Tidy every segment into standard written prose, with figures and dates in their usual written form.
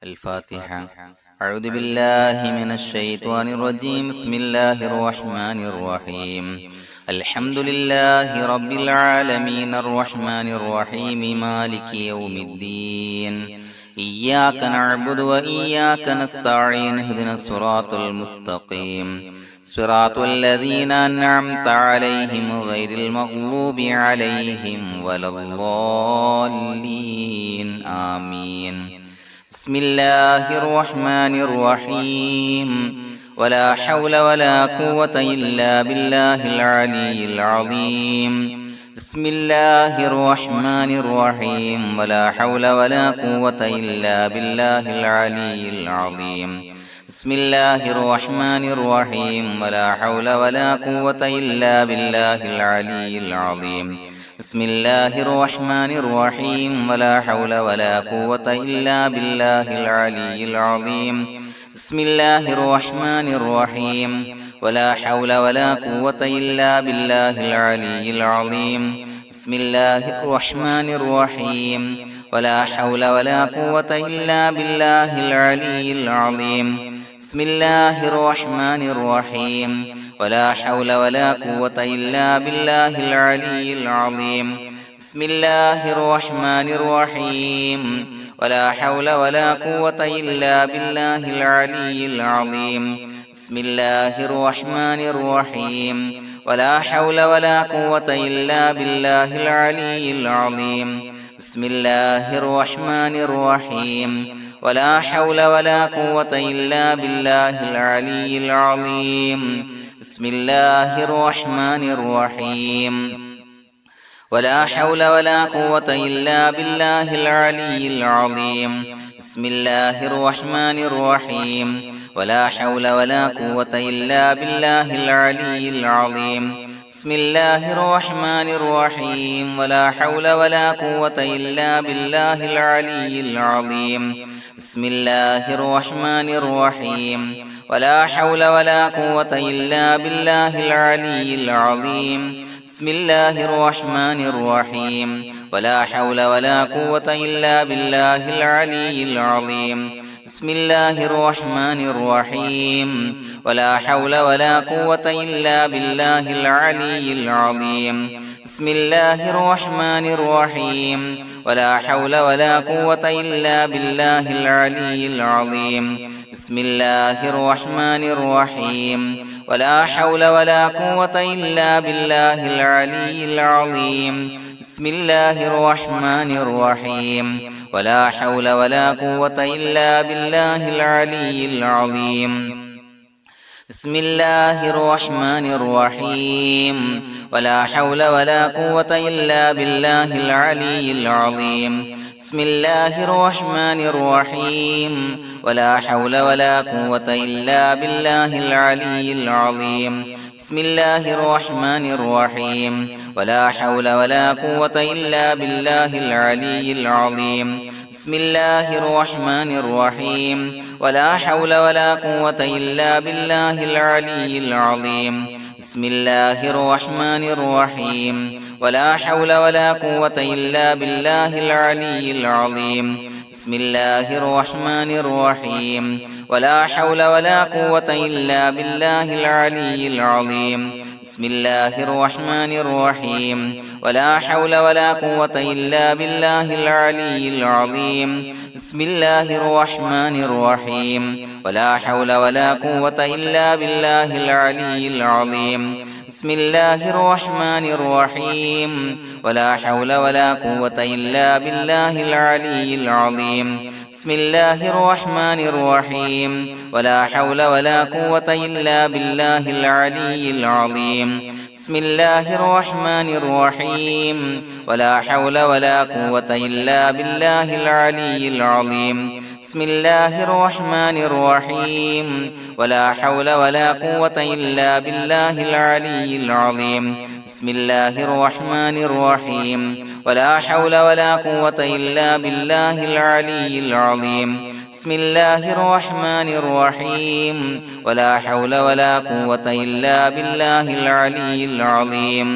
الفاتحة. أعوذ بالله من الشيطان الرجيم. بسم الله الرحمن الرحيم. الحمد لله رب العالمين الرحمن الرحيم مالك يوم الدين. إياك نعبد وإياك نستعين. اهدنا الصراط المستقيم صراط الذين أنعمت عليهم غير المغضوب عليهم ولا الضالين. آمين. بسم الله الرحمن الرحيم. ولا حول ولا قوة إلا بالله العلي العظيم. بسم الله الرحمن الرحيم. ولا حول ولا قوة إلا بالله العلي العظيم. بسم الله الرحمن الرحيم. ولا حول ولا قوة إلا بالله العلي العظيم. بسم الله الرحمن الرحيم. ولا حول ولا قوة إلا بالله العلي العظيم. بسم الله الرحمن الرحيم. ولا حول ولا قوة إلا بالله العلي العظيم. بسم الله الرحمن الرحيم. ولا حول ولا قوة إلا بالله العلي العظيم. بسم الله الرحمن الرحيم. ولا حول ولا قوة إلا بالله العلي العظيم. بسم الله الرحمن الرحيم. ولا حول ولا قوة إلا بالله العلي العظيم. بسم الله الرحمن الرحيم. ولا حول ولا قوة إلا بالله العلي العظيم. بسم الله الرحمن الرحيم. ولا حول ولا قوة إلا بالله العلي العظيم. بسم الله الرحمن الرحيم. ولا حول ولا قوة إلا بالله العلي العظيم. بسم الله الرحمن الرحيم. ولا حول ولا قوة إلا بالله العلي العظيم. بسم الله الرحمن الرحيم. ولا حول ولا قوة إلا بالله العلي العظيم. بسم الله الرحمن الرحيم. ولا حول ولا قوة إلا بالله العلي العظيم. بسم الله الرحمن الرحيم. ولا حول ولا قوة إلا بالله العلي العظيم. بسم الله الرحمن الرحيم. ولا حول ولا قوة إلا بالله العلي العظيم. بسم الله الرحمن الرحيم. ولا حول ولا قوة إلا بالله العلي العظيم. بسم الله الرحمن الرحيم. ولا حول ولا قوة إلا بالله العلي العظيم. بسم الله الرحمن الرحيم. ولا حول ولا قوة إلا بالله العلي العظيم. بسم الله الرحمن الرحيم. ولا حول ولا قوة إلا بالله العلي العظيم. بسم الله الرحمن الرحيم. ولا حول ولا قوة إلا بالله العلي العظيم. بسم الله الرحمن الرحيم. ولا حول ولا قوة إلا بالله العلي العظيم. بسم الله الرحمن الرحيم. ولا حول ولا قوة إلا بالله العلي العظيم. بسم الله الرحمن الرحيم. ولا حول ولا قوة إلا بالله العلي العظيم. بسم الله الرحمن الرحيم. ولا حول ولا قوة إلا بالله العلي العظيم. بسم الله الرحمن الرحيم. ولا حول ولا قوة إلا بالله العلي العظيم. بسم الله الرحمن الرحيم. ولا حول ولا قوة إلا بالله العلي العظيم. بسم الله الرحمن الرحيم. ولا حول ولا قوة إلا بالله العلي العظيم. بسم الله الرحمن الرحيم. ولا حول ولا قوة إلا بالله العلي العظيم. بسم الله الرحمن الرحيم. ولا حول ولا قوة إلا بالله العلي العظيم. بسم الله الرحمن الرحيم. ولا حول ولا قوة إلا بالله العلي العظيم. بسم الله الرحمن الرحيم. ولا حول ولا قوة إلا بالله العلي العظيم. بسم الله الرحمن الرحيم. ولا حول ولا قوة إلا بالله العلي العظيم.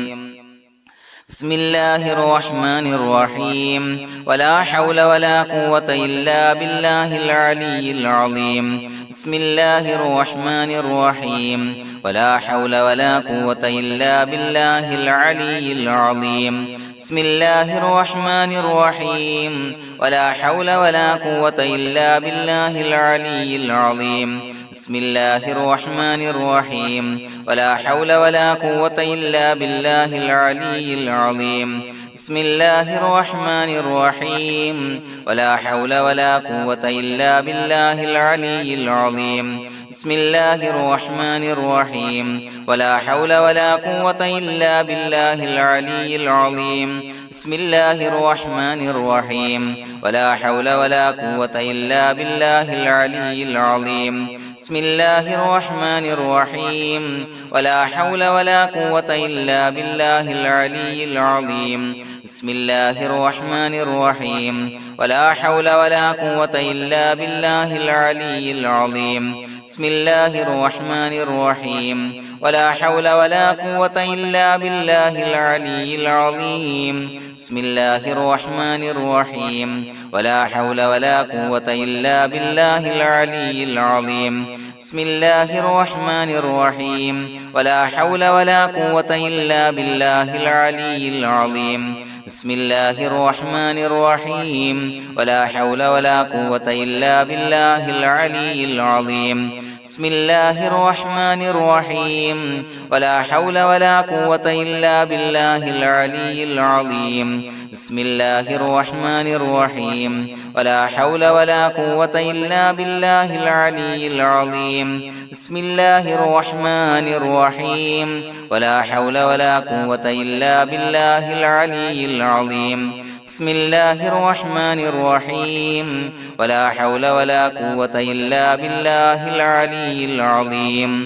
بسم الله الرحمن الرحيم ولا حول ولا قوة إلا بالله العلي العظيم بسم الله الرحمن الرحيم ولا حول ولا قوة إلا بالله العلي العظيم بسم الله الرحمن الرحيم ولا حول ولا قوة إلا بالله العلي العظيم بسم الله الرحمن الرحيم ولا حول ولا قوة إلا بالله العلي العظيم بسم الله الرحمن الرحيم ولا حول ولا قوة إلا بالله العلي العظيم بسم الله الرحمن الرحيم ولا حول ولا قوة إلا بالله العلي العظيم بسم الله الرحمن الرحيم ولا حول ولا قوة إلا بالله العلي العظيم بسم الله الرحمن الرحيم ولا حول ولا قوة إلا بالله العلي العظيم بسم الله الرحمن الرحيم ولا حول ولا قوة إلا بالله العلي العظيم بسم الله الرحمن الرحيم ولا حول ولا قوة إلا بالله العلي العظيم بسم الله الرحمن الرحيم ولا حول ولا قوة إلا بالله العلي العظيم بسم الله الرحمن الرحيم ولا حول ولا قوة إلا بالله العلي العظيم بسم الله الرحمن الرحيم ولا حول ولا قوة إلا بالله العلي العظيم بسم الله الرحمن الرحيم ولا حول ولا قوة إلا بالله العلي العظيم بسم الله الرحمن الرحيم ولا حول ولا قوة إلا بالله العلي العظيم بسم الله الرحمن الرحيم ولا حول ولا قوة إلا بالله العلي العظيم بسم الله الرحمن الرحيم ولا حول ولا قوة إلا بالله العلي العظيم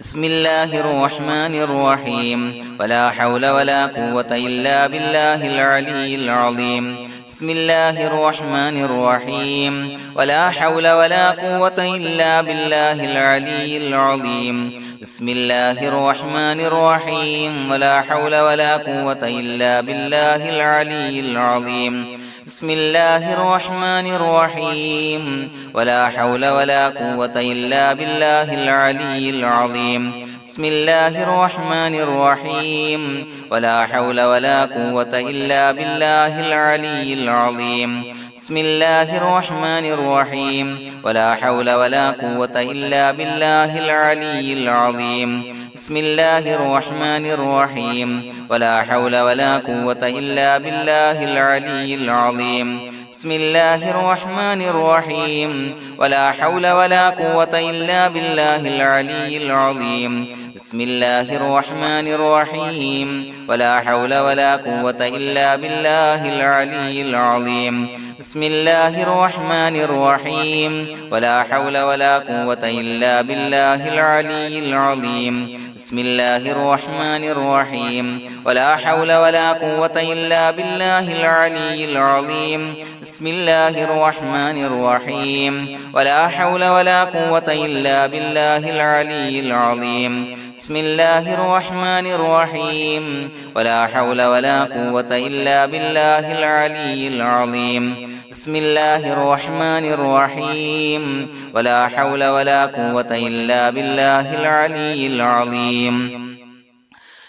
بسم الله الرحمن الرحيم ولا حول ولا قوة إلا بالله العلي العظيم بسم الله الرحمن الرحيم ولا حول ولا قوة إلا بالله العلي العظيم بسم الله الرحمن الرحيم ولا حول ولا قوة إلا بالله العلي العظيم بسم الله الرحمن الرحيم ولا حول ولا قوة إلا بالله العلي العظيم بسم الله الرحمن الرحيم ولا حول ولا قوة إلا بالله العلي العظيم بسم الله الرحمن الرحيم ولا حول ولا قوة إلا بالله العلي العظيم بسم الله الرحمن الرحيم ولا حول ولا قوة إلا بالله العلي العظيم بسم الله الرحمن الرحيم ولا حول ولا قوة إلا بالله العلي العظيم بسم الله الرحمن الرحيم ولا حول ولا قوة إلا بالله العلي العظيم بسم الله الرحمن الرحيم ولا حول ولا قوة إلا بالله العلي العظيم بسم الله الرحمن الرحيم ولا حول ولا قوة إلا بالله العلي العظيم بسم الله الرحمن الرحيم ولا حول ولا قوة إلا بالله العلي العظيم بسم الله الرحمن الرحيم ولا حول ولا قوة إلا بالله العلي العظيم بسم الله الرحمن الرحيم ولا حول ولا قوة إلا بالله العلي العظيم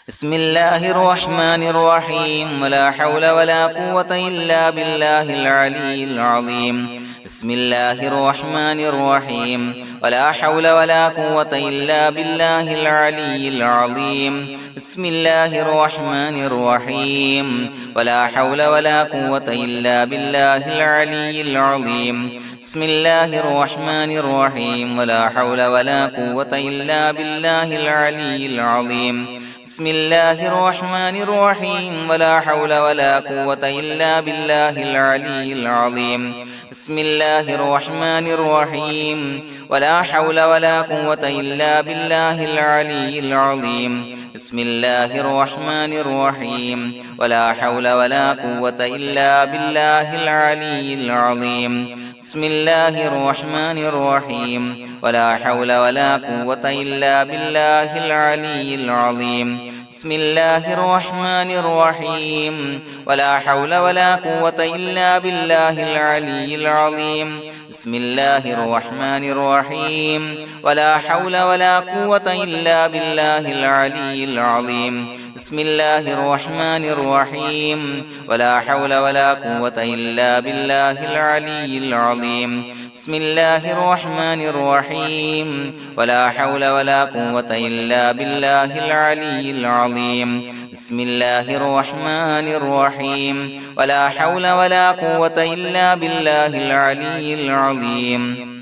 بسم الله الرحمن الرحيم ولا حول ولا قوة إلا بالله العلي العظيم بسم الله الرحمن الرحيم ولا حول ولا قوة إلا بالله العلي العظيم بسم الله الرحمن الرحيم ولا حول ولا قوة إلا بالله العلي العظيم بسم الله الرحمن الرحيم ولا حول ولا قوة إلا بالله العلي العظيم بسم الله الرحمن الرحيم ولا حول ولا قوة إلا بالله العلي العظيم بسم الله الرحمن الرحيم ولا حول ولا قوة إلا بالله العلي العظيم بسم الله الرحمن الرحيم ولا حول ولا قوة إلا بالله العلي العظيم بسم الله الرحمن الرحيم ولا حول ولا قوة إلا بالله العلي العظيم بسم الله الرحمن الرحيم ولا حول ولا قوة إلا بالله العلي العظيم بسم الله الرحمن الرحيم ولا حول ولا قوة إلا بالله العلي العظيم بسم الله الرحمن الرحيم ولا حول ولا قوة إلا بالله العلي العظيم بسم الله الرحمن الرحيم ولا حول ولا قوة إلا بالله العلي العظيم بسم الله الرحمن الرحيم ولا حول ولا قوة إلا بالله العلي العظيم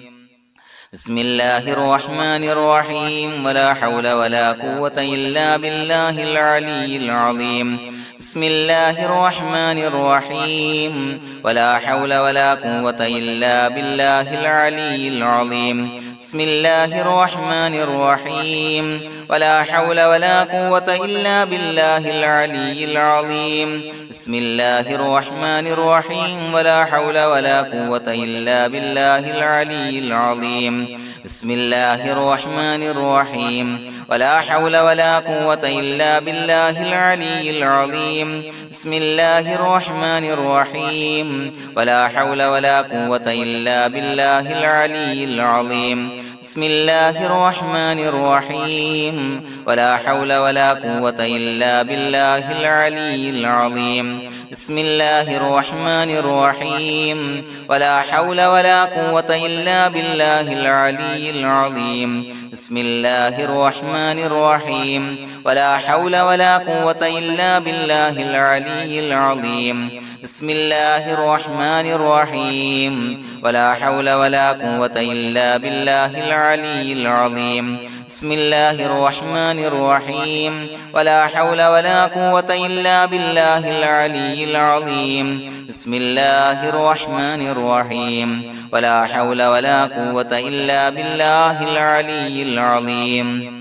بسم الله الرحمن الرحيم ولا حول ولا قوة إلا بالله العلي العظيم بسم الله الرحمن الرحيم ولا حول ولا قوة إلا بالله العلي العظيم بسم الله الرحمن الرحيم ولا حول ولا قوة إلا بالله العلي العظيم بسم الله الرحمن الرحيم ولا حول ولا قوة إلا بالله العلي العظيم بسم الله الرحمن الرحيم ولا حول ولا قوة إلا بالله العلي العظيم بسم الله الرحمن الرحيم ولا حول ولا قوة إلا بالله العلي العظيم بسم الله الرحمن الرحيم ولا حول ولا قوة إلا بالله العلي العظيم بسم الله الرحمن الرحيم ولا حول ولا قوة إلا بالله العلي العظيم بسم الله الرحمن الرحيم ولا حول ولا قوة إلا بالله العلي العظيم بسم الله الرحمن الرحيم ولا حول ولا قوة إلا بالله العلي العظيم بسم الله الرحمن الرحيم ولا حول ولا قوة إلا بالله العلي العظيم بسم الله الرحمن الرحيم ولا حول ولا قوة إلا بالله العلي العظيم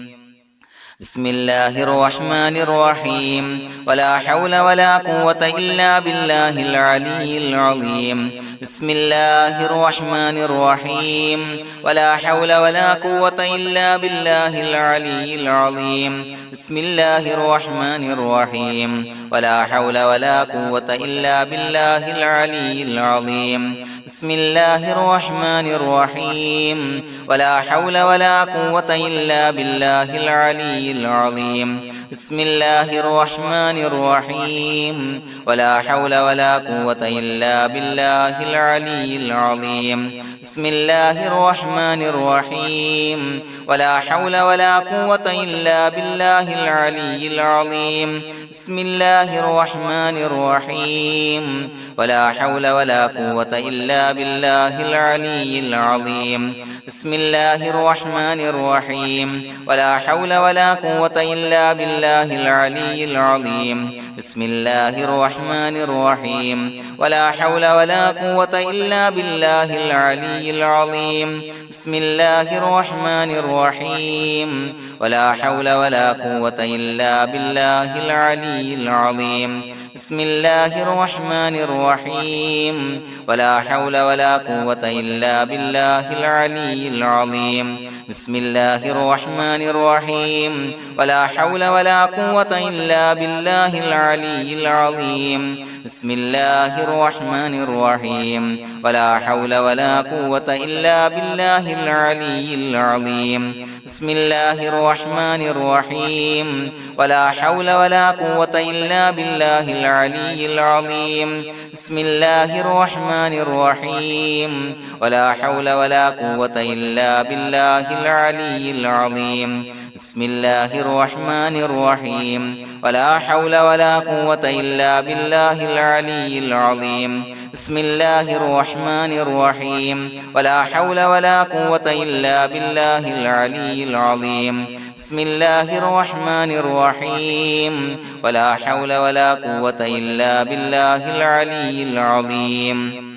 بسم الله الرحمن الرحيم ولا حول ولا قوة إلا بالله العلي العظيم بسم الله الرحمن الرحيم ولا حول ولا قوة إلا بالله العلي العظيم بسم الله الرحمن الرحيم ولا حول ولا قوة إلا بالله العلي العظيم بسم الله الرحمن الرحيم ولا حول ولا قوة إلا بالله العلي العظيم بسم الله الرحمن الرحيم ولا حول ولا قوة إلا بالله العلي العظيم بسم الله الرحمن الرحيم ولا حول ولا قوة إلا بالله العلي العظيم بسم الله الرحمن الرحيم ولا حول ولا قوة إلا بالله العلي العظيم بسم الله الرحمن الرحيم ولا حول ولا قوة إلا بالله العلي العظيم بسم الله الرحمن الرحيم ولا حول ولا قوة إلا بالله العلي العظيم بسم الله الرحمن الرحيم ولا حول ولا قوة إلا بالله العلي العظيم بسم الله الرحمن الرحيم ولا حول ولا قوة إلا بالله العلي العظيم بسم الله الرحمن الرحيم ولا حول ولا قوة إلا بالله العلي العظيم بسم الله الرحمن الرحيم ولا حول ولا قوة إلا بالله العلي العظيم بسم الله الرحمن الرحيم ولا حول ولا قوة إلا بالله العلي العظيم بسم الله الرحمن الرحيم ولا حول ولا قوة إلا بالله العلي العظيم بسم الله الرحمن الرحيم ولا حول ولا قوة إلا بالله العلي العظيم بسم الله الرحمن الرحيم ولا حول ولا قوة إلا بالله العلي العظيم بسم الله الرحمن الرحيم ولا حول ولا قوة إلا بالله العلي العظيم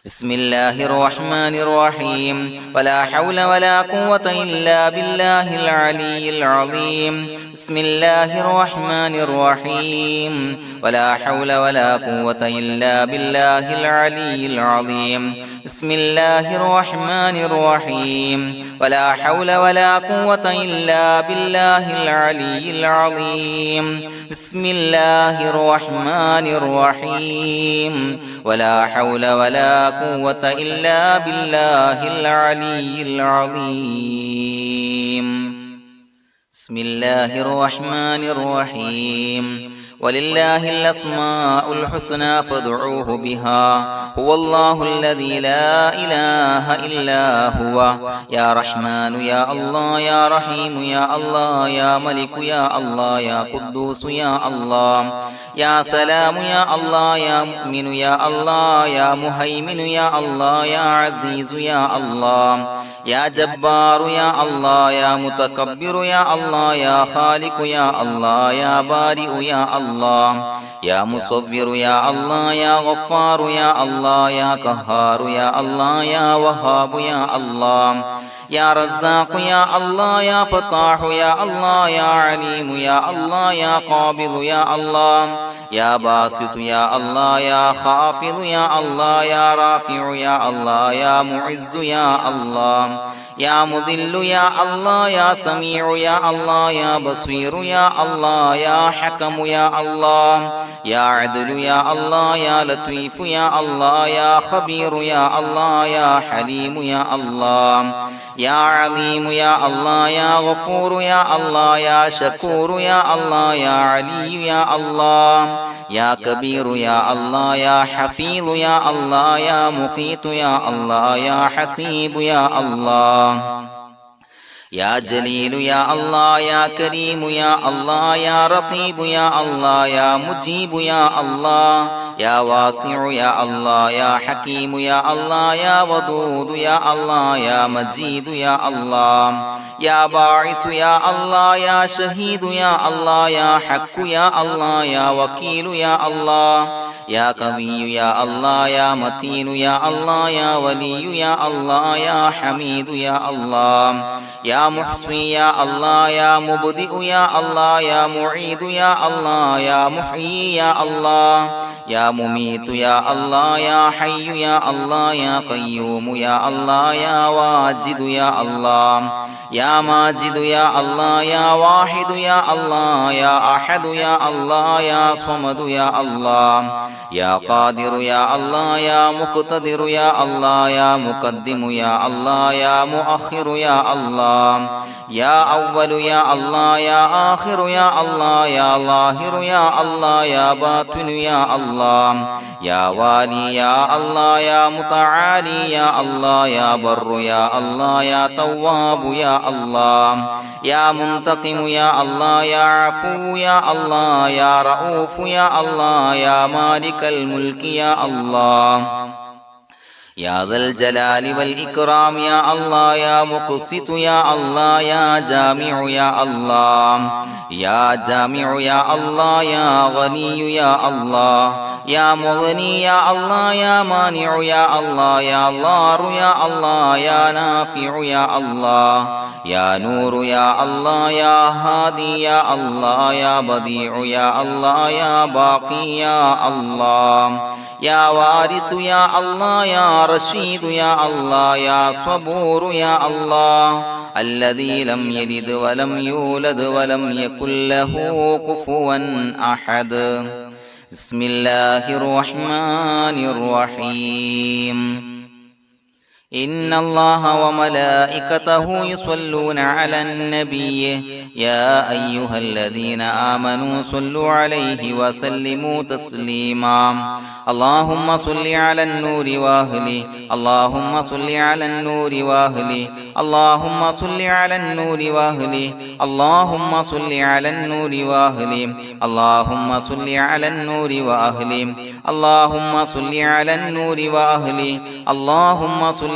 بسم الله الرحمن الرحيم ولا حول ولا قوة إلا بالله العلي العظيم بسم الله الرحمن الرحيم ولا حول ولا قوة إلا بالله العلي العظيم بسم الله الرحمن الرحيم ولا حول ولا قوة إلا بالله العلي العظيم بسم الله الرحمن الرحيم ولا حول ولا قوة إلا بالله العلي العظيم بسم الله الرحمن الرحيم ولله الأسماء الحسنى فادعوه بها هو الله الذي لا إله إلا هو يا رحمن يا الله يا رحيم يا الله يا ملك يا الله يا قدوس يا الله يا سلام يا الله يا مؤمن يا الله يا مهيمن يا الله يا عزيز يا الله يا جبار يا الله يا متكبر يا الله يا خالق يا الله يا بارئ يا الله يا مصور يا الله يا غفار يا الله يا قهار يا الله يا وهاب يا الله يا رزاق يا الله يا فتاح يا الله يا عليم يا الله يا قابض يا الله يا باسط يا الله يا خافض يا الله يا رافع يا الله يا معز يا الله يا مذل يا الله يا سميع يا الله يا بصير يا الله يا حكم يا الله يا عدل يا الله يا لطيف يا الله يا خبير يا الله يا حليم يا الله يا عليم يا الله يا غفور يا الله يا شكور يا الله يا علي يا الله يا كبير يا الله يا حفيظ يا الله يا مقيت يا الله يا حسيب يا الله يا جليل يا الله يا كريم يا الله يا رقيب يا الله يا مجيب يا الله يا واسع يا الله يا حكيم يا الله يا ودود يا الله يا مجيد يا الله يا باعث يا الله يا شهيد يا الله يا حق يا الله يا وكيل يا الله يا قوي يا الله يا متين يا الله يا ولي يا الله يا حميد يا الله يا محصي يا الله يا مبدئ يا الله يا معيد يا الله يا محيي يا الله يا مميت يا الله يا حي يا الله يا قيوم يا الله يا واجد يا الله يا ماجد يا الله يا واحد يا الله يا أحد يا الله يا صمد يا الله يا قادر يا الله يا مقتدر يا الله يا مقدم يا الله يا مؤخر يا الله يا أول يا الله يا آخر يا الله يا ظاهر يا الله يا باطن يا الله يا والي يا الله يا متعالي يا الله يا بر يا الله يا تواب يا الله يا منتقم يا الله يا عفو يا الله يا رؤوف يا الله يا مالك الملك يا الله يا ذا الجلال والإكرام يا الله يا مقسط يا الله يا جامع يا الله يا جامع يا الله يا غني يا الله يا مغني يا الله يا مانع يا الله يا ضار يا الله يا نافع يا الله يا نور يا الله يا هادي يا الله يا بديع يا الله يا باقي يا الله يا وارث يا الله يا رشيد يا الله يا صبور يا الله الذي لم يلد ولم يولد ولم يكن له كفوا أحد بسم الله الرحمن الرحيم إن الله وملائكته يصلون على النبي يا أيها الذين آمنوا صلوا عليه وسلموا تسليما اللهم صل على النور وأهله اللهم صل على النور وأهله اللهم صل على النور وأهله اللهم صل على النور وأهله اللهم صل على النور وأهله اللهم صل على النور وأهله اللهم صل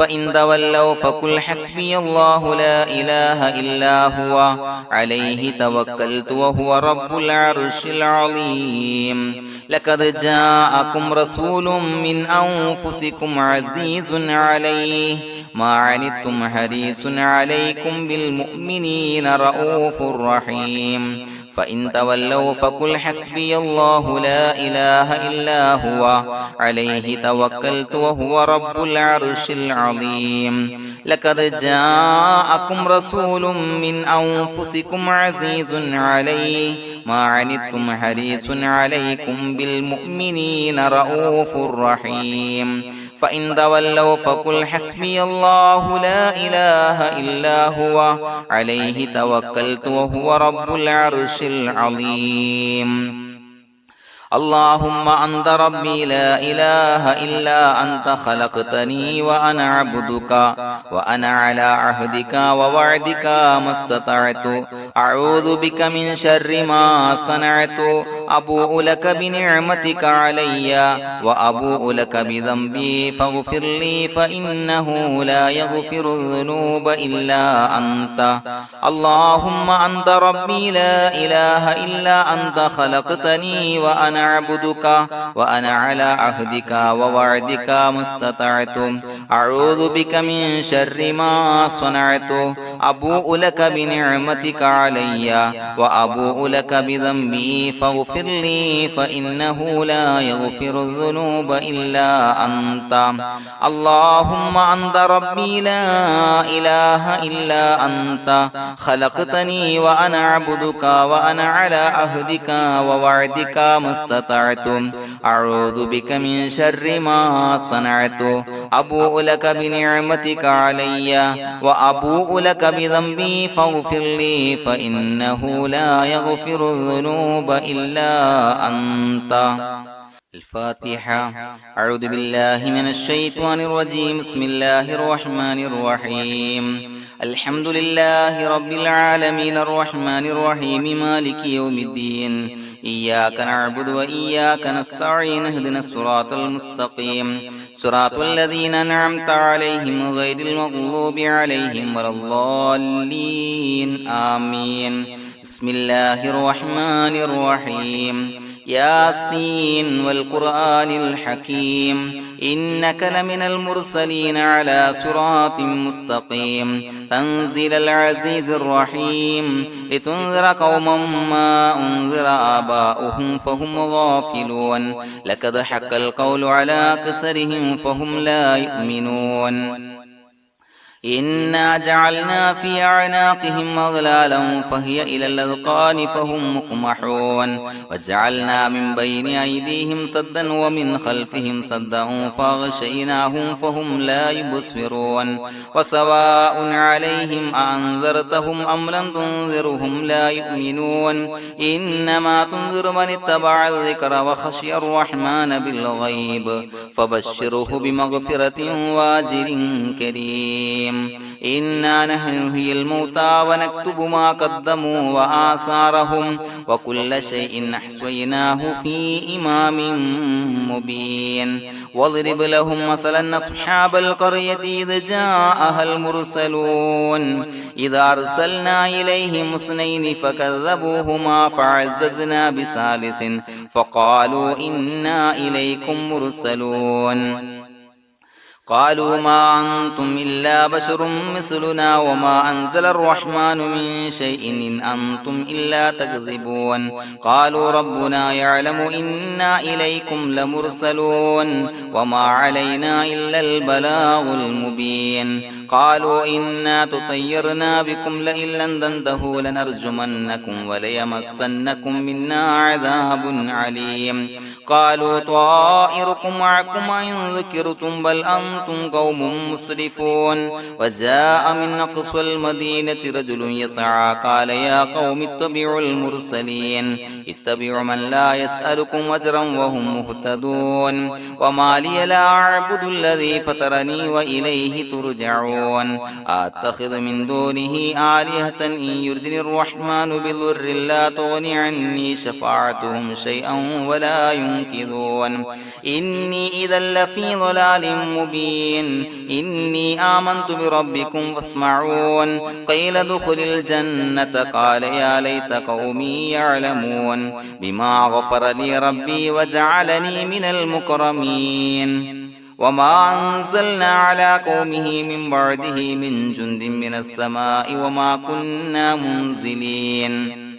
فإن تولوا فقل حسبي الله لا إله إلا هو عليه توكلت وهو رب العرش العظيم لقد جاءكم رسول من أنفسكم عزيز عليه ما عنتم حريص عليكم بالمؤمنين رؤوف رحيم فإن تولوا فقل حسبي الله لا إله إلا هو عليه توكلت وهو رب العرش العظيم لقد جاءكم رسول من أنفسكم عزيز عليه ما عنتم حريص عليكم بالمؤمنين رؤوف رحيم فإن تولوا فقل حسبي الله لا إله إلا هو عليه توكلت وهو رب العرش العظيم اللهم أنت ربي لا إله إلا أنت خلقتني وأنا عبدك وأنا على عهدك ووعدك ما استطعت أعوذ بك من شر ما صنعت أبوء لك بنعمتك علي وأبوء لك بذنبي فاغفر لي فإنه لا يغفر الذنوب إلا أنت اللهم أنت ربي لا إله إلا أنت خلقتني وأنا عبدك وأنا على عهدك ووعدك ما استطعت أعوذ بك من شر ما صنعت أبوء لك بنعمتك علي وأبوء لك بذنبي فاغفر لي فإنه لا يغفر الذنوب إلا أنت اللهم أنت ربي لا إله إلا أنت خلقتني وأنا عبدك وأنا على عهدك ووعدك ما استطعت أعوذ بك من شر ما صنعت أبوء لك بنعمتك علي وأبوء لك بذنبي فاغفر لي فإنه لا يغفر الذنوب إلا أنت الفاتحة أعوذ بالله من الشيطان الرجيم بسم الله الرحمن الرحيم الحمد لله رب العالمين الرحمن الرحيم مالك يوم الدين إياك نعبد وإياك نستعين اهدنا الصراط المستقيم صراط الذين أنعمت عليهم غير المغضوب عليهم ولا الضالين آمين بسم الله الرحمن الرحيم ياسين والقرآن الحكيم إنك لمن المرسلين على صراط مستقيم تنزيل العزيز الرحيم لتنذر قوما ما أنذر آباؤهم فهم غافلون لقد حق القول على أكثرهم فهم لا يؤمنون إنا جعلنا في أعناقهم أغلالا فهي إلى الأذقان فهم مقمحون وجعلنا من بين أيديهم سدا ومن خلفهم سدا فأغشيناهم فهم لا يبصرون وسواء عليهم أأنذرتهم أم لم تنذرهم لا يؤمنون إنما تنذر من اتبع الذكر وخشي الرحمن بالغيب فبشره بمغفرة وأجر كريم إنا نحن نحيي الموتى ونكتب ما قدموا وآثارهم وكل شيء أحصيناه في إمام مبين واضرب لهم مثلا أصحاب القرية إذ جاءها المرسلون إذا أرسلنا إليهم اثنين فكذبوهما فعززنا بثالث فقالوا إنا إليكم مرسلون قالوا ما أنتم إلا بشر مثلنا وما أنزل الرحمن من شيء إن أنتم إلا تكذبون قالوا ربنا يعلم إنا إليكم لمرسلون وما علينا إلا البلاغ المبين قالوا إنا تطيرنا بكم لئن لم تنتهوا لنرجمنكم وليمسنكم منا عذاب عليم قالوا طائركم معكم إن ذكرتم بل أنتم قوم مسرفون وجاء من أقصى المدينة رجل يسعى قال يا قوم اتبعوا المرسلين اتبعوا من لا يسألكم أجرا وهم مهتدون وما لي لا أعبد الذي فطرني وإليه ترجعون أتخذ من دونه آلهة إن يردني الرحمن بضر لا تغني عني شفاعتهم شيئا ولا ينصرون ينكثون إني إذا لفي ضلال مبين إني آمنت بربكم فاسمعون قيل ادخل الجنة قال يا ليت قومي يعلمون بما غفر لي ربي وجعلني من المكرمين وما أنزلنا على قومه من بعده من جند من السماء وما كنا منزلين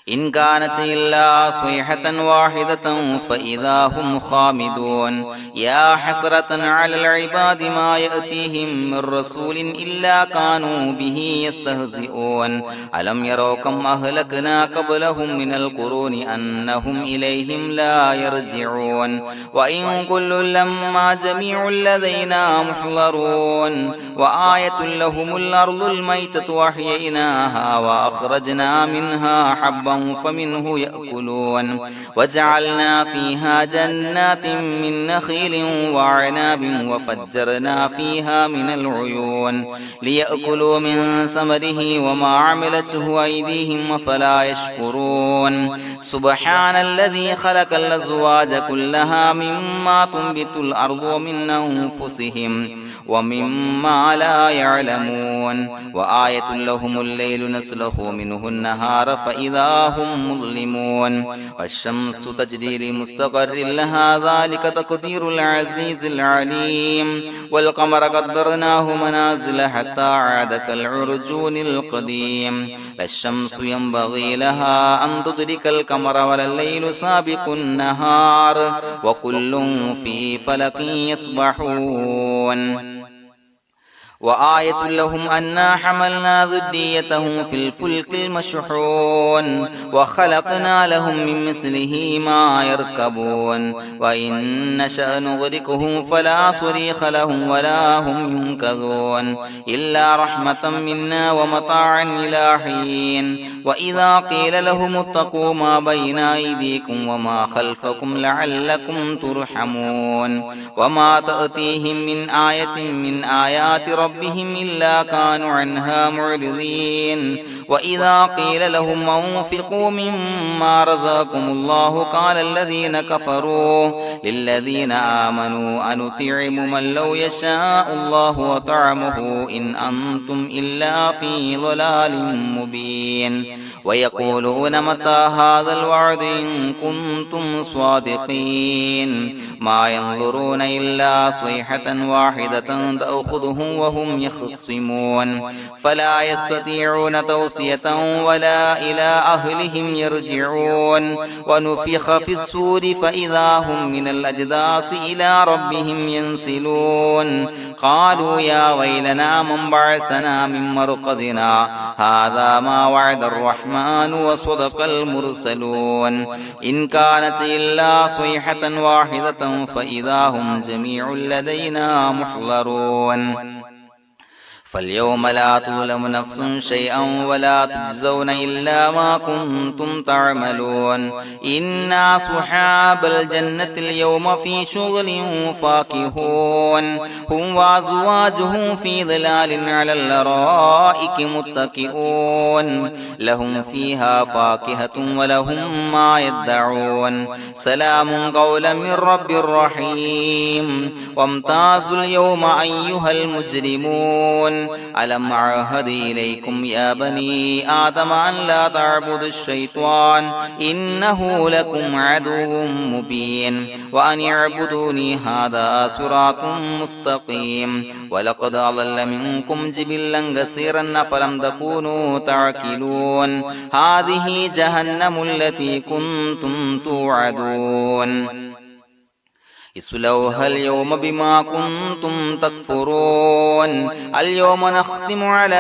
إن كانت إلا صيحة واحدة فإذا هم خامدون يا حسرة على العباد ما يأتيهم من رسول إلا كانوا به يستهزئون ألم يروا كم أهلكنا قبلهم من القرون أنهم إليهم لا يرجعون وإن كل لما جميع لدينا محضرون وآية لهم الأرض الميتة وأحييناها وأخرجنا منها حبا فمنه يأكلون وجعلنا فيها جنات من نخيل وعناب وفجرنا فيها من العيون ليأكلوا من ثمره وما عملته أيديهم فلا يشكرون سبحان الذي خلق الأزواج كلها مما تنبت الأرض ومن أنفسهم ومما لا يعلمون وآية لهم الليل نسلخ منه النهار فإذا هم مظلمون والشمس تجري لمستقر لها ذلك تقدير العزيز العليم والقمر قدرناه منازل حتى عاد كالعرجون القديم لا الشمس ينبغي لها أن تدرك القمر ولا الليل سابق النهار وكل في فلك يسبحون وآية لهم أنا حملنا ذريتهم في الفلك المشحون وخلقنا لهم من مثله ما يركبون وإن نشأ نغرقهم فلا صريخ لهم ولا هم ينقذون إلا رحمة منا ومتاعا إلى حين وإذا قيل لهم اتقوا ما بين أيديكم وما خلفكم لعلكم ترحمون وما تأتيهم من آية من آيات ربهم إلا كانوا عنها معرضين وإذا قيل لهم أنفقوا مما رزقكم الله قال الذين كفروا للذين آمنوا أنطعم من لو يشاء الله وطعمه إن أنتم إلا في ضلال مبين ويقولون متى هذا الوعد إن كنتم صادقين ما ينظرون إلا صيحة واحدة تأخذهم وهم يخصمون فلا يستطيعون توصية ولا إلى أهلهم يرجعون ونفخ في الصور فإذا هم من الأجداث إلى ربهم ينسلون قالوا يا ويلنا من بعثنا من مرقدنا هذا ما وعد الرحمن وصدق المرسلون إن كانت إلا صيحة واحدة فإذا هم جميع لدينا محضرون فاليوم لا تظلم نفس شيئا ولا تجزون إلا ما كنتم تعملون إنا أصحاب الجنة اليوم في شغل فاكهون هم وأزواجهم في ظلال على الأرائك متكئون لهم فيها فاكهة ولهم ما يدعون سلام قولا من رب رحيم وامتازوا اليوم أيها المجرمون ألم أعهد إليكم يا بني آدم أن لا تعبدوا الشيطان إنه لكم عدو مبين وأن اعبدوني هذا صراط مستقيم ولقد أضل منكم جبلا كثيرا فلم تكونوا تعقلون هذه جهنم التي كنتم توعدون اصلوها اليوم بما كنتم تكفرون اليوم نختم على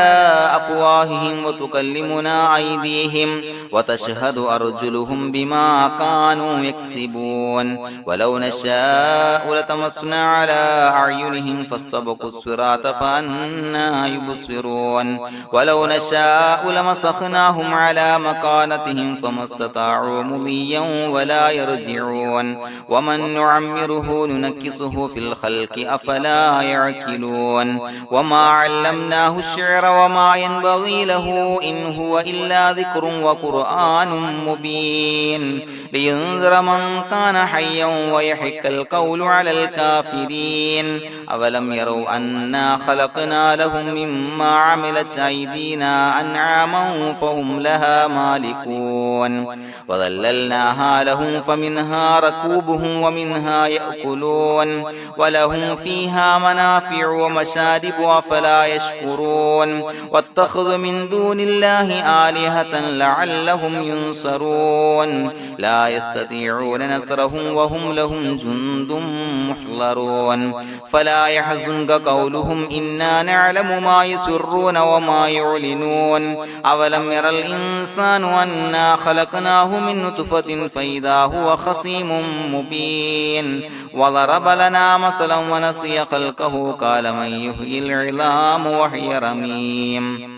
أفواههم وتكلمنا أيديهم وتشهد أرجلهم بما كانوا يكسبون ولو نشاء لتمسنا على أعينهم فاستبقوا الصراط فأنى يبصرون ولو نشاء لمسخناهم على مكانتهم فما استطاعوا مضيا ولا يرجعون ومن نعمره نعمره ننكسه في الخلق أفلا يعقلون وما علمناه الشعر وما ينبغي له إن هو إلا ذكر وقرآن مبين لينذر من كان حيا ويحق القول على الكافرين أولم يروا أنا خلقنا لهم مما عملت أيدينا أنعاما فهم لها مالكون وظللناها لهم فمنها ركوبهم ومنها يأكلون ولهم فيها منافع ومشارب أفلا يشكرون واتخذوا من دون الله آلهة لعلهم ينصرون لا يستطيعون نصرهم وهم لهم جند محضرون فلا يحزنك قولهم إنا نعلم ما يسرون وما يعلنون أولم ير الإنسان أنا خلقناه من نطفة فإذا هو خصيم مبين وضرب لنا مثلا ونسي خلقه قال من يحيي العظام وهي رميم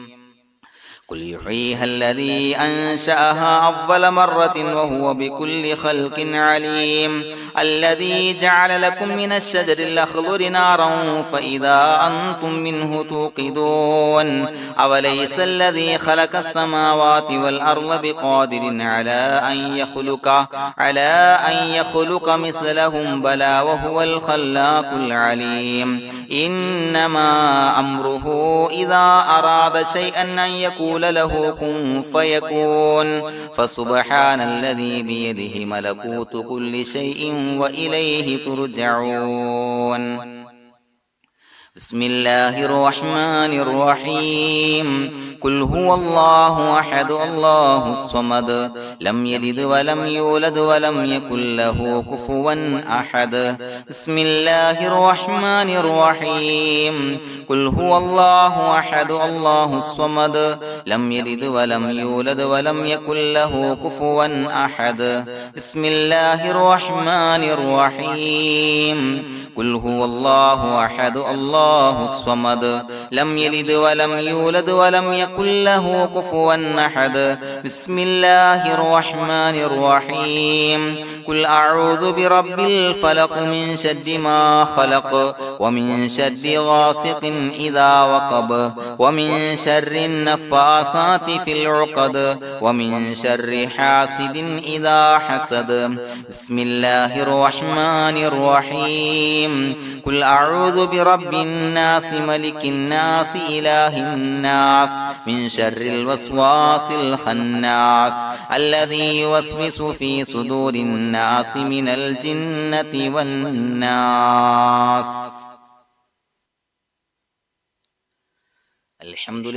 قل يحييها الذي أنشأها أول مرة وهو بكل خلق عليم الذي جعل لكم من الشجر الأخضر نارا فإذا أنتم منه توقدون أوليس الذي خلق السماوات والأرض بقادر على أن يخلق مثلهم بلى وهو الخلاق العليم إنما أمره إذا أراد شيئا أن يقول له كن فيكون فسبحان الذي بيده ملكوت كل شيء وإليه ترجعون بسم الله الرحمن الرحيم قل هو الله أحد الله الصمد لم يلد ولم يولد ولم يكن له كفوا أحد بسم الله الرحمن الرحيم قل هو الله أحد الله الصمد لم يلد ولم يولد ولم يكن له كفوا أحد بسم الله الرحمن الرحيم قل هو الله أحد الله الصمد لم يلد ولم يولد ولم يكن له كفوا أحد بسم الله الرحمن الرحيم قل أعوذ برب الفلق من شر ما خلق ومن شر غاسق إذا وقب ومن شر النفاثات في العقد ومن شر حاسد إذا حسد بسم الله الرحمن الرحيم قل أعوذ برب الناس ملك الناس إله الناس من شر الوسواس الخناس الذي يوسوس في صدور الناس من الجنة والناس الحمد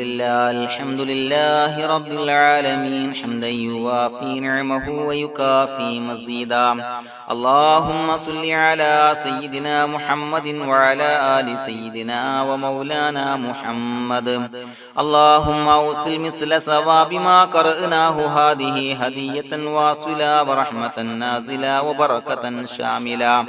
لله رب العالمين حمدا يوافي نعمه ويكافي مزيدا اللهم صل على سيدنا محمد وعلى آل سيدنا ومولانا محمد اللهم أوصل مثل ثواب ما قرأناه هذه هدية واصلة ورحمة نازلة وبركة شاملة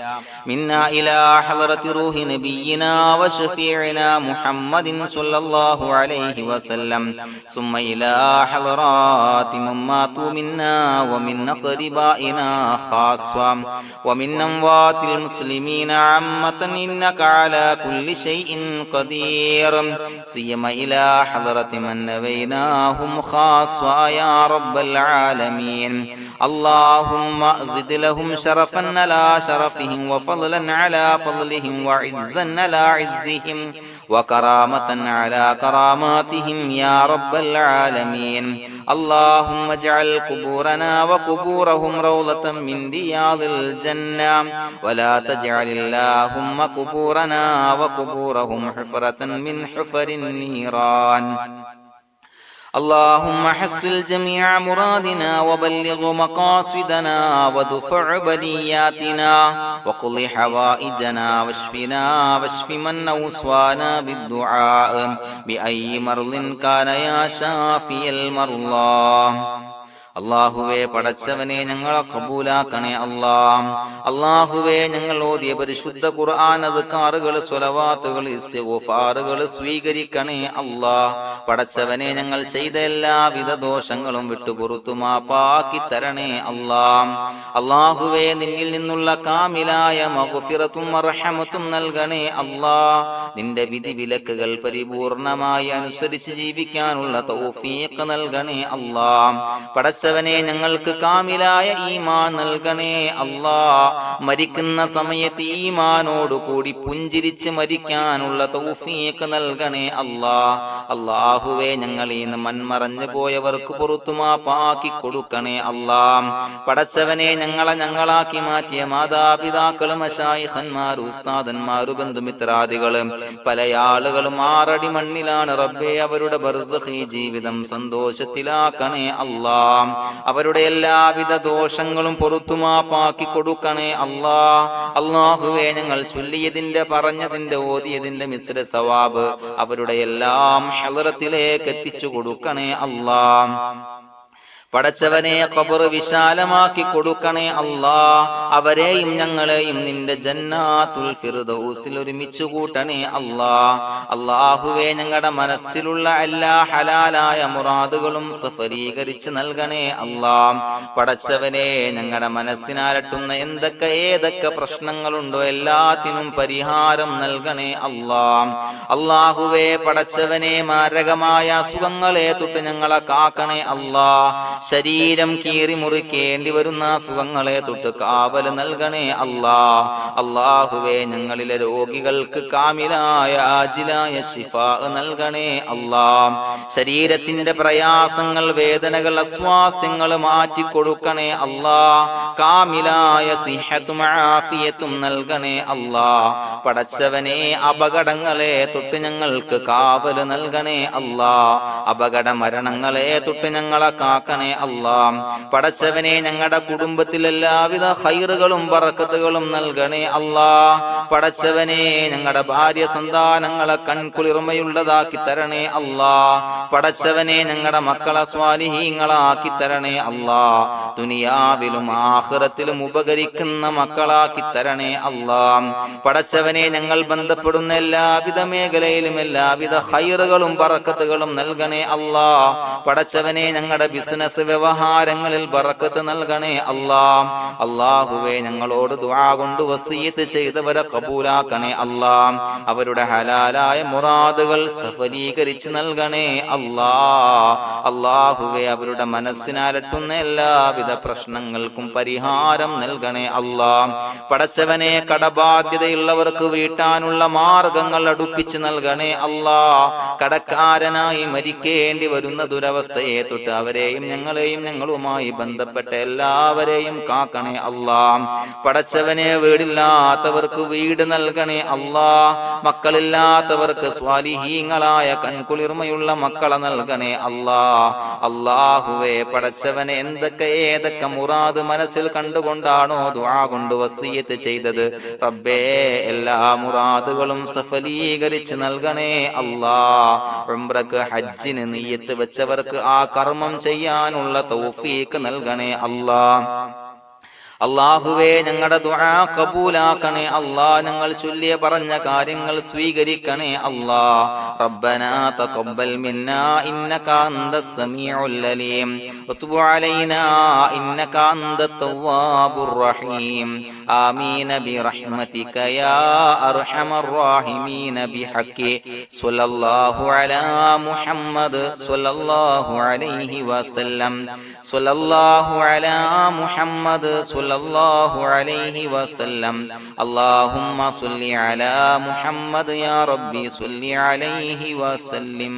منا إلى حضرة روح نبينا وشفيعنا محمد صلى الله عليه وسلم ثم إلى حضرات من ماتوا منا ومن أقربائنا خاصة ومن أموات المسلمين عامة إنك على كل شيء قدير سيما إلى حضرة من نبيناهم خاصة يا رب العالمين اللهم زد لهم شرفا على شرفهم وفضلا على فضلهم وعزا على عزهم وكرامة على كراماتهم يا رب العالمين اللهم اجعل قبورنا وقبورهم روضة من رياض الجنة ولا تجعل اللهم قبورنا وقبورهم حفرة من حفر النيران اللهم حصل جميع مرادنا وبلغ مقاصدنا ودفع بلياتنا وقض حوائجنا واشفنا واشف من أوصانا بالدعاء بأي مرض كان يا شافي المرضى അല്ലാഹുവേ പടച്ചവനെ ഞങ്ങളെ ഖബൂലാക്കണേ അല്ലാ. അല്ലാഹുവേ ഞങ്ങൾ ഓതിയ പരിശുദ്ധ ഖുർആൻ അദ്കാറുകൾ സ്വലവാത്തുകൾ ഇസ്തിഗ്ഫാറുകൾ സ്വീകരിക്കണേ അല്ലാ. പടച്ചവനെ ഞങ്ങൾ ചെയ്ത എല്ലാവിധ ദോഷങ്ങളും വിട്ടുപുറത്തു മാപ്പാക്കി തരണേ അല്ലാ. അല്ലാഹുവേ നിന്നിൽ നിന്നുള്ള കാമിലായ മഗ്ഫിറത്തും റഹ്മത്തും നൽകണേ അല്ലാ. നിന്റെ വിധി വിലക്കുകൾ പരിപൂർണമായി അനുസരിച്ച് ജീവിക്കാനുള്ള തൗഫീഖ് നൽകണേ അല്ലാ. പടച്ചവനെ ഞങ്ങൾക്ക് കാമിലായ ഈമാൻ നൽകണേ അല്ലാ. മരിക്കുന്ന സമയത്ത് ഈമാനോട് കൂടി പുഞ്ചിരിച്ച് മരിക്കാനുള്ള തൗഫീഖ് നൽകണേ അല്ലാ. അല്ലാഹുവേ ഞങ്ങളീന്ന് മൺമറഞ്ഞു പോയവർക്ക് പുറത്തു മാപ്പാക്കി കൊടുക്കണേ അല്ലാ. പടച്ചവനെ ഞങ്ങളാക്കി മാറ്റിയ മാതാപിതാക്കളും മശായിഖന്മാരും ഉസ്താദന്മാരും ബന്ധുമിത്രാദികളും പല ആളുകളും 6 അടി മണ്ണിലാണ് റബ്ബേ. അവരുടെ ബർസഖി ജീവിതം സന്തോഷത്തിലാക്കണേ അല്ലാ. അവരുടെ എല്ലാവിധ ദോഷങ്ങളും പുറത്തു മാപ്പാക്കി കൊടുക്കണേ അല്ലാ. അല്ലാഹുവേ ഞങ്ങൾ ചൊല്ലിയതിന്റെ പറഞ്ഞതിന്റെ ഓതിയതിന്റെ മിശ്ര സവാബ് അവരുടെ എല്ലാം ഹളറത്തിലേക്ക് എത്തിച്ചു കൊടുക്കണേ അല്ലാ. പടച്ചവനെ ഖബർ വിശാലമാക്കി കൊടുക്കണേ അല്ലാ. അവരെയും ഞങ്ങളെയും നിന്റെ ജന്നാത്തുൽ ഫിർദൗസിൽ ഒരുമിച്ച് കൂട്ടണേ അല്ലാ. അല്ലാഹുവേ ഞങ്ങളുടെ മനസ്സിലുള്ള എല്ലാ ഹലാലായ മുറാദുകളും സഫലീകരിച്ച് നൽകണേ അല്ലാ. പടച്ചവനെ ഞങ്ങളുടെ മനസ്സിനാലട്ടുന്ന ഏതൊക്കെ പ്രശ്നങ്ങളുണ്ടോ എല്ലാത്തിനും പരിഹാരം നൽകണേ അല്ലാ. അല്ലാഹുവേ പടച്ചവനെ മാരകമായ അസുഖങ്ങളെ തൊട്ട് ഞങ്ങളെ കാക്കണേ അല്ലാ. ശരീരം കീറി മുറിക്കേണ്ടി വരുന്ന അസുഖങ്ങളെ തൊട്ട് കാവൽ നൽകണേ അല്ലാ. അല്ലാഹുവേ ഞങ്ങളിലെ രോഗികൾക്ക് കാമിലായ ആജിലായ ശിഫാ നൽകണേ അല്ലാ. ശരീരത്തിന്റെ പ്രയാസങ്ങൾ വേദനകൾ അസ്വാസ്ഥ്യങ്ങൾ മാറ്റിക്കൊടുക്കണേ അല്ലാ. കാമിലായ സിഹത്തും ആഫിയത്തും നൽകണേ അല്ലാ. പടച്ചവനെ അപകടങ്ങളെ തൊട്ട് ഞങ്ങൾക്ക് കാവൽ നൽകണേ അല്ലാ. അപകട മരണങ്ങളെ തൊട്ട് ഞങ്ങളെ കാക്കണേ അല്ലാ. പടച്ചവനെ ഞങ്ങളുടെ കുടുംബത്തിൽ എല്ലാവിധ ഖൈറുകളും ബറക്കത്തുകളും നൽകണേ അല്ലാ. പടച്ചവനെ ഞങ്ങളുടെ ഭാര്യ സന്താനങ്ങളെ കൺകുളിർമയുള്ളതാക്കി തരണേ അല്ലാ. പടച്ചവനെ ഞങ്ങളുടെ മക്കളെ സ്വാലിഹീങ്ങളാക്കി തരണേ അല്ലാ. ദുനിയാവിലും ആഖിറത്തിലും ഉപകരിക്കുന്ന മക്കളാക്കി തരണേ അല്ലാ. പടച്ചവനെ ഞങ്ങൾ ബന്ധപ്പെടുന്ന എല്ലാവിധ മേഖലയിലും എല്ലാവിധ ഖൈറുകളും ബറക്കത്തുകളും നൽകണേ അല്ലാ. പടച്ചവനെ ഞങ്ങളുടെ ബിസിനസ് വ്യവഹാരങ്ങളിൽ ബറക്കത്ത് നൽകണേ അല്ലാ. അല്ലാഹുവേ ഞങ്ങളോട് ദുആ കൊണ്ട് വസിയത്ത് ചെയ്തവരെ കബൂലാക്കണേ അല്ലാ. അവരുടെ ഹലാലായ മുറാദുകൾ സഫലീകരിച്ച് നൽകണേ അല്ലാ. അല്ലാഹുവേ അവരുടെ മനസ്സിനാലട്ടുന്ന എല്ലാവിധ പ്രശ്നങ്ങൾക്കും പരിഹാരം നൽകണേ അല്ലാ. പടച്ചവനെ കടബാധ്യതയുള്ളവർക്ക് വീട്ടാനുള്ള മാർഗങ്ങൾ അടുപ്പിച്ച് നൽകണേ അല്ലാ. കടക്കാരനായി മരിക്കേണ്ടി വരുന്ന ദുരവസ്ഥയെ തൊട്ട് അവരെയും ഞങ്ങളെയും ഞങ്ങളുമായി ബന്ധപ്പെട്ട എല്ലാവരെയും കാക്കണേ അല്ലാ. പടച്ചവനെ വീടില്ലാത്തവർക്ക് വീട് നൽകണേ അല്ലാ. മക്കളില്ലാത്തവർക്ക് സ്വാലിഹീങ്ങളായ കൺകുളിർമയുള്ള മക്കളെ നൽകണേ അല്ലാ. അല്ലാഹുവേ പടച്ചവനെ ഏതൊക്കെ മുറാദ് മനസ്സിൽ കണ്ടുകൊണ്ടാണോ ദുആ കൊണ്ട് വസിയത്ത് ചെയ്തത് റബ്ബേ എല്ലാ മുറാദുകളും സഫലീകരിച്ച് നൽകണേ അല്ലാ. ഉംറക്ക് ഹജ്ജിന് നിയ്യത്ത് വെച്ചവർക്ക് ആ കർമ്മം ചെയ്യാനുള്ള തൗഫീഖ് നൽകണേ അല്ലാ. അല്ലാഹുവേ ഞങ്ങളുടെ ദുആ ഖബൂലാക്കണേ അല്ലാ. ഞങ്ങൾ ചൊല്ലിയ പറഞ്ഞ കാര്യങ്ങൾ സ്വീകരിക്കണേ അല്ലാ. റബ്ബനാ തഖബ്ബൽ മിന്നാ ഇന്നക അന്തസ് സമീഉൽ അലീം വതുബ് അലൈനാ ഇന്നക അന്തത് തവ്വാബുർ റഹീം. ആമീൻ ബിറഹ്മതിക യാ അർഹമർ റഹീമീൻ ബിഹഖി സ്വല്ലല്ലാഹു അലാ മുഹമ്മദ് സ്വല്ലല്ലാഹു അലൈഹി വസല്ലം. സ്വല്ലല്ലാഹു അലാ മുഹമ്മദ് സ്വല്ലല്ലാഹു അലൈഹി വസല്ലം. അല്ലാഹുമ്മ സ്വല്ലി അലാ മുഹമ്മദ് യാ റബ്ബി സ്വല്ലി അലൈഹി വസല്ലം.